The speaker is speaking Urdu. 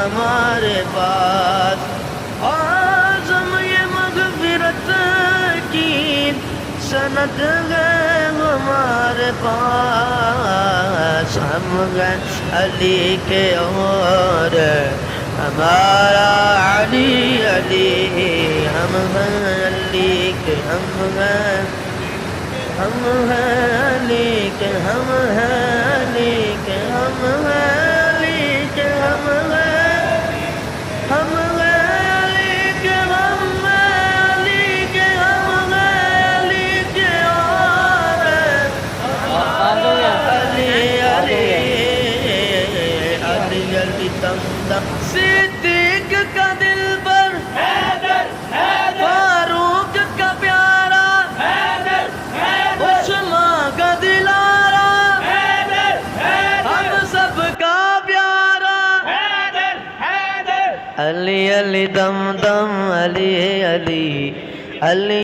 ہمارے پاس، اعظم یہ مغفرت کی سند ہے ہمارے پاس، ہم گئے علی کے اور ہمارا علی علی، ہم ہیں علی کے ہم ہیں علی کے ہم ہیں علی کے ہم ہیں علی کے ہم ہیں علی کے ہم ہیں علی کے ہم ہیں علی کے اور علی علی علی علی دم دم، صدیق کا دل پر فاروق کا پیارا، عثمان کا دلارا، ہم سب کا پیارا، علی علی دم دم علی علی علی